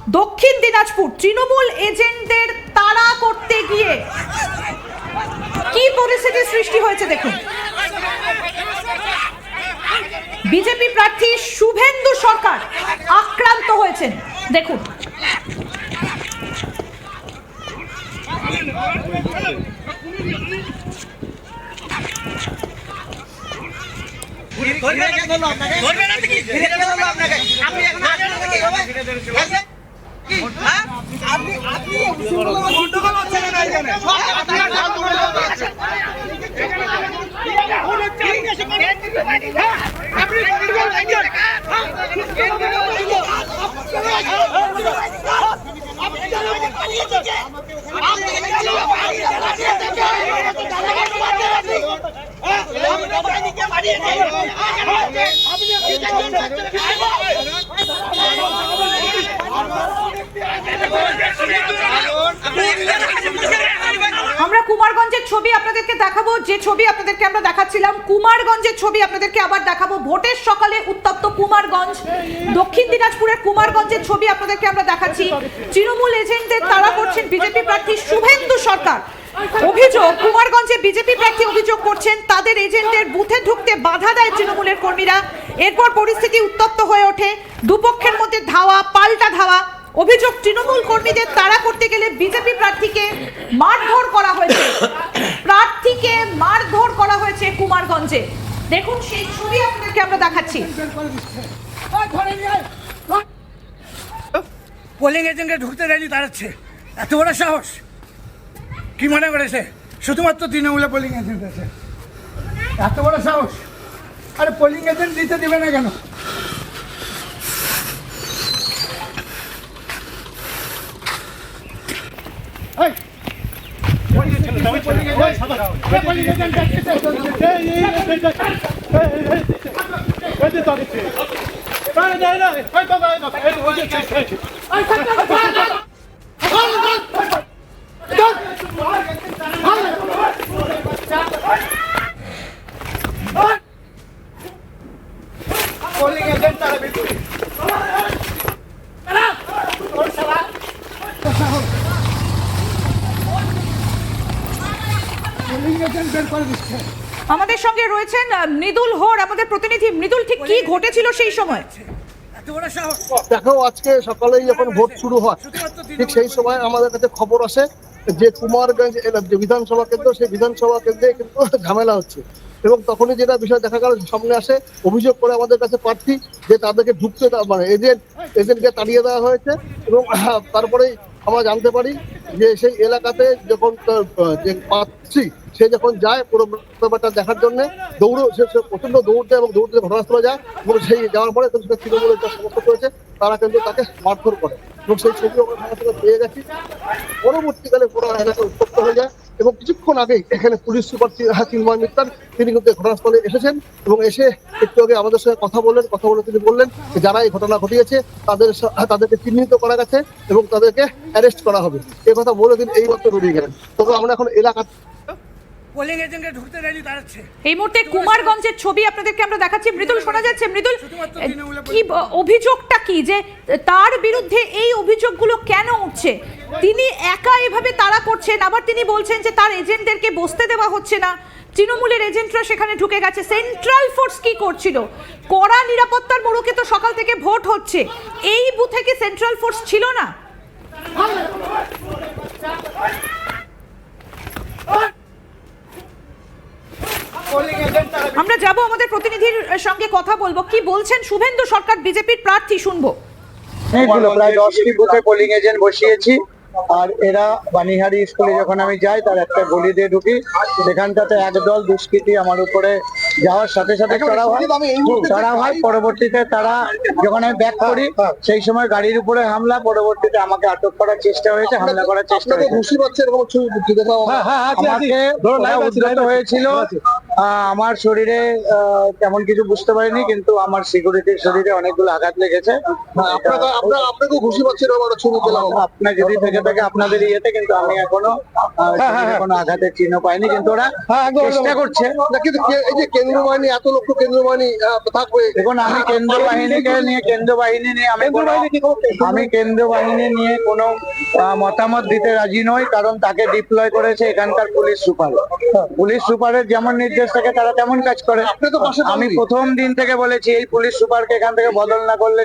দক্ষিণ দিনাজপুর তৃণমূল এজেন্টদের তাড়া করতে গিয়ে কি পরিস্থিতি সৃষ্টি হয়েছে দেখুন। বিজেপি প্রার্থী শুভেন্দু সরকার আক্রান্ত হয়েছেন দেখুন। আমরা কুমারগঞ্জের ছবি আপনাদেরকে দেখাবো, যে ছবি আপনাদেরকে আমরা দেখাচ্ছিলাম কুমারগঞ্জের ছবি আপনাদেরকে আবার দেখাবো। ভোটের সকালে উত্তপ্ত কুমারগঞ্জ, দক্ষিণ দিনাজপুরের কুমারগঞ্জের ছবি আপনাদেরকে আমরা দেখাচ্ছি। তৃণমূল এজেন্টদের তাড়া করছেন বিজেপি প্রার্থী শুভেন্দু সরকার। অভিযোগ, কুমারগঞ্জে বিজেপি প্রার্থী অভিযোগ করছেন তাদের এজেন্টদের বুথে ঢুকতে বাধা দেয় তৃণমূলের কর্মীরা। এরপর পরিস্থিতি উত্তপ্ত হয়ে ওঠে, দুপক্ষের মধ্যে ধাওয়া পাল্টা ধাওয়া। অভিযোগ, তৃণমূল কর্মীদের তাড়া করতে গেলে বিজেপি প্রার্থীকে মারধর করা হয়েছে। প্রার্থীকে মারধর করা হয়েছে কুমারগঞ্জে। দেখুন সেই ছবি আপনাদেরকে আমরা দেখাচ্ছি। পোলিং এজেন্টকে ঢুকতে দেয়নি, তাড়াচ্ছে। এত বড় সাহস! কি মনে করেছে শুধুমাত্র তৃণমূলে পোলিং এজেন্ট আছে? এত বড় সাহস! আরে পোলিং এজেন্ট দিতে দেবে না কেন? আমাদের সঙ্গে রয়েছেন মৃদুল হোর, আমাদের প্রতিনিধি। মৃদুল, ঠিক কি ঘটেছিল সেই সময়? দেখো, আজকে সকালেই যখন ভোট শুরু হয় ঠিক সেই সময় আমাদের কাছে খবর আসে যে কুমারগঞ্জ যে বিধানসভা কেন্দ্র, সেই বিধানসভা কেন্দ্রে কিন্তু ঝামেলা হচ্ছে। এবং তখনই যেটা বিষয় দেখা গেল, সামনে আসে অভিযোগ করে আমাদের কাছে প্রার্থী যে তাদেরকে ঢুকতে মানে এজেন্টকে তাড়িয়ে দেওয়া হয়েছে। এবং তারপরেই আমরা জানতে পারি যে সেই এলাকাতে যখন যে প্রার্থী সে যখন যায় পুরো ব্যাপারটা দেখার জন্য সে প্রচন্ড দৌড়তে এবং দৌড়তে ঘটনাস্থলে যায়। এবং সেই যাওয়ার পরে তৃণমূলের যা সমর্থক রয়েছে তারা কিন্তু তাকে মারধর করে। এবং সেই ছবি আমরা সঙ্গে সঙ্গে পেয়ে গেছি। পরবর্তীকালে পুরো এলাকা উত্তপ্ত হয়ে যায় এবং কিছুক্ষণ আগেই এখানে পুলিশ সুপার চিন্ময় মিত্তার তিনি কিন্তু ঘটনাস্থলে এসেছেন এবং এসে একটু আগে আমাদের সঙ্গে কথা বলে তিনি বললেন যে যারা এই ঘটনা ঘটিয়েছে তাদেরকে চিহ্নিত করা গেছে এবং তাদেরকে অ্যারেস্ট করা হবে। এই কথা বলে তিনি এই মাত্র বেরিয়ে গেলেন। তবে আমরা এখন এলাকা পোলিং এজেন্টকে ঢুকতে দেয়নি, তাড়াচ্ছে। এই মুহূর্তে কুমারগঞ্জের ছবি আপনাদেরকে আমরা দেখাচ্ছি। মৃদুল, শোনা যাচ্ছে? মৃদুল, কি অভিযোগটা কি, যে তার বিরুদ্ধে এই অভিযোগগুলো কেন উঠছে? তিনি একা এভাবে তাড়া করছেন, আবার তিনি বলছেন যে তার এজেন্টদেরকে বসতে দেওয়া হচ্ছে না, তৃণমূলের এজেন্টরা সেখানে ঢুকে গেছে। সেন্ট্রাল ফোর্স কি করছিল? কড়া নিরাপত্তার মোড়কে তো সকাল থেকে ভোট হচ্ছে, এই বুথে কি সেন্ট্রাল ফোর্স ছিল না? আমরা যাব আমাদের প্রতিনিধির সঙ্গে কথা বলবো। কি বলছেন শুভেন্দু সরকার, বিজেপির প্রার্থী, শুনবো। প্রায় 10টি বুথে পোলিং এজেন্ট বসিয়েছি। আর এরা বানিহারি স্কুলে যখন আমি যাই তার একটা গলি দিয়ে ঢুকি, সেখানটাতে একদল দুষ্কৃতী আমার উপরে যাওয়ার সাথে সাথে চড়াও হয়। পরবর্তীতে তারা যখন আমি ব্যাক করি সেই সময় গাড়ির উপরে হামলা, পরবর্তীতে আমাকে আটক করার চেষ্টা হয়েছে, হামলা করার চেষ্টা হয়েছে। আমাকে উদ্ধার হয়েছিল। আমার শরীরে তেমন কিছু বুঝতে পারিনি, কিন্তু আমার সিকিউরিটির শরীরে অনেকগুলো আঘাত লেগেছে। আপনাকে ঘুষি পাচ্ছিল, আপনার যদি থেকে থাকে আপনাদের ইয়েতে, কিন্তু আমি এখনো কোনো আঘাতের চিহ্ন পাইনি। কিন্তু ওরা চেষ্টা করছে। কিন্তু এই যে কেন্দ্র বাহিনী এত লক্ষ কেন্দ্র বাহিনী থাকবে? দেখুন, আমি কেন্দ্র বাহিনী নিয়ে আমি কেন্দ্র বাহিনী নিয়ে কোনো মতামত দিতে রাজি নই, কারণ তাকে ডিপ্লয় করেছে এখানকার পুলিশ সুপারের যেমন নির্দেশ থাকে তারা তেমন কাজ করে। আমি প্রথম দিন থেকে বলেছি এই পুলিশ সুপারকে এখান থেকে বদল না করলে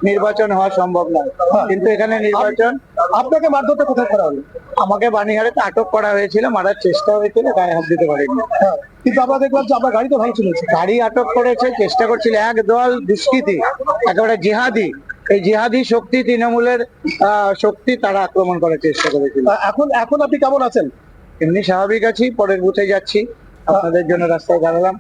নির্বাচন হওয়া সম্ভব নয়, কিন্তু এখানে নির্বাচন। আপনাকে মারধরটা কোথায় করা হলো? আমাকে বানিহারেতে আটক করা হয়েছিল, মারার চেষ্টা হয়েছিল, গায়ে হাত দিতে পারিনি। কিন্তু আমরা দেখলাম যে আপনার গাড়ি তো ভাঙচুর হয়েছে। গাড়ি আটক করেছে, চেষ্টা করছিল একদল দুষ্কৃতী, একেবারে জিহাদি, এই জিহাদি শক্তি, তৃণমূলের শক্তি, তারা আক্রমণ করার চেষ্টা করেছিল। এখন আপনি কেমন আছেন? এমনি স্বাভাবিক আছি, পরের বুথে যাচ্ছি, আপনাদের জন্য রাস্তায় দাঁড়ালাম।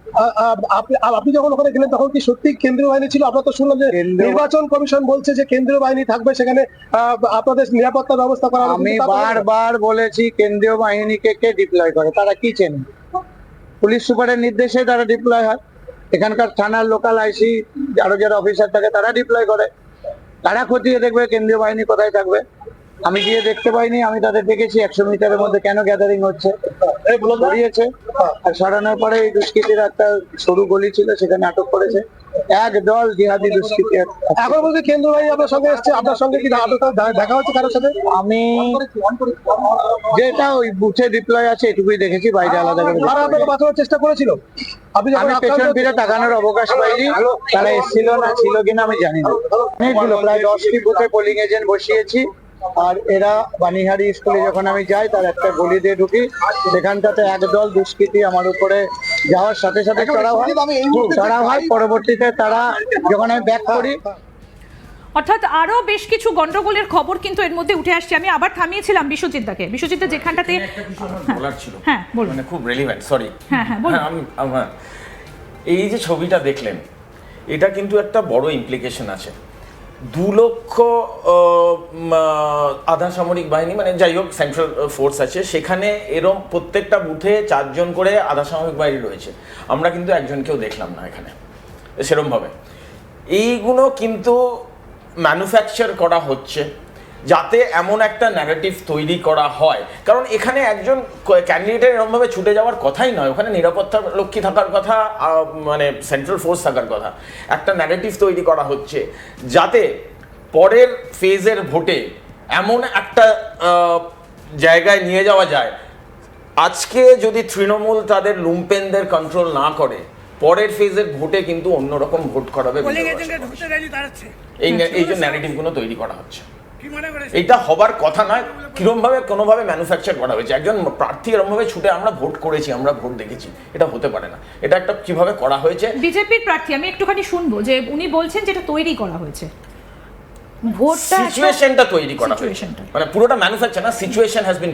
আপনি যখন ওখানে গেলেন তখন কি সত্যি কেন্দ্রীয় বাহিনী ছিল? আমরা তো শুনলাম যে নির্বাচন কমিশন বলছে যে কেন্দ্রীয় বাহিনী থাকবে সেখানে, আপনাদের নিরাপত্তা ব্যবস্থা করা হবে। আমি বারবার বলেছি কেন্দ্রীয় বাহিনীকে কে ডিপ্লয় করে, তারা কি চেনে? পুলিশ সুপারের নির্দেশে তারা ডিপ্লয় হয়। এখানকার থানার লোকাল আইসি আরো যারা অফিসার থাকে তারা ডিপ্লয় করে। তারা খতিয়ে দেখবে কেন্দ্রীয় বাহিনী কোথায় থাকবে। আমি গিয়ে দেখতে পাইনি, আমি তাদের দেখেছি 100 মিটারের মধ্যে কেন গ্যাদারিং হচ্ছে সরিয়েছে, আর সরানোর পরে এই দুষ্কৃতীর একটা সরু গলি ছিল সেখানে আটক করেছে একদল জিহাদি দুষ্কৃতী। এখন বলতে কেন্দ্র বাহিনী আপনার সঙ্গে এসছে, আপনার সঙ্গে কি দেখা হচ্ছে কারোর সাথে? আমি যেটা ওই বুথে ডিপ্লয় আছে এটুকুই দেখেছি, বাইরে আলাদা করে। তারা আপনাকে বাঁচানোর চেষ্টা করেছিল? আমি পেছন ফিরে তাকানোর অবকাশ পাইনি, তারা এসেছিল না ছিল কিনা আমি জানি না। অনেকগুলো, প্রায় 10টি বুথে পোলিং এজেন্ট বসিয়েছি, আর এরা বানিহারি স্কুলে যখন আমি যাই তার একটা গলি দিয়ে ঢুকি, সেখানটাতে একদল দুষ্কৃতী আমার উপরে যাওয়ার সাথে সাথে চড়াও হয়। পরবর্তীতে তারা যখন আমি ব্যাক করি, অর্থাৎ আরো বেশ কিছু গন্ডগোলের খবর কিন্তু এর মধ্যে উঠে আসছে। আমি আবার থামিয়েছিলাম বিশ্বজিৎদাকে, বিশ্বজিৎদা যেখানটাতে বলার ছিল, হ্যাঁ বলুন, মানে খুব রেলিভেন্ট, সরি। হ্যাঁ বলুন। এই যে ছবিটা দেখলেন, এটা কিন্তু একটা বড় ইমপ্লিকেশন আছে। 2 লক্ষ আধা সামরিক বাহিনী, মানে যাই হোক সেন্ট্রাল ফোর্স আছে সেখানে, এরম প্রত্যেকটা বুথে 4 জন করে আধা সামরিক বাহিনী রয়েছে। আমরা কিন্তু একজনকেও দেখলাম না এখানে সেরমভাবে। এইগুলো কিন্তু ম্যানুফ্যাকচার করা হচ্ছে যাতে এমন একটা ন্যারেটিভ তৈরি করা হয়, কারণ এখানে একজন ক্যান্ডিডেটের এরমভাবে ছুটে যাওয়ার কথাই নয়, ওখানে নিরাপত্তা রক্ষী থাকার কথা, মানে সেন্ট্রাল ফোর্স থাকার কথা। একটা ন্যারেটিভ তৈরি করা হচ্ছে যাতে পরের ফেজের ভোটে এমন একটা জায়গায় নিয়ে যাওয়া যায়। আজকে যদি তৃণমূল তাদের লুম্পেনদের কন্ট্রোল না করে, পরের ফেজের ভোটে কিন্তু অন্যরকম ভোট করাবে। এই যে ন্যারেটিভগুলো তৈরি করা হচ্ছে, এটা হবার কথা নয়। কিরম ভাবে কোনোভাবে ম্যানুফ্যাকচার করা হয়েছে, একজন প্রার্থী এরকম ভাবে ছুটে আমরা ভোট করেছি, আমরা ভোট দেখেছি, এটা হতে পারে না। এটা একটা কিভাবে করা হয়েছে। বিজেপির প্রার্থী, আমি একটুখানি শুনবো যে উনি বলছেন যেটা তৈরি করা হয়েছে, ভোটটা সিচুয়েশনটা তৈরি করা হয়েছে, মানে পুরোটা ম্যানুফ্যাকচার না, সিচুয়েশন হ্যাজ বিন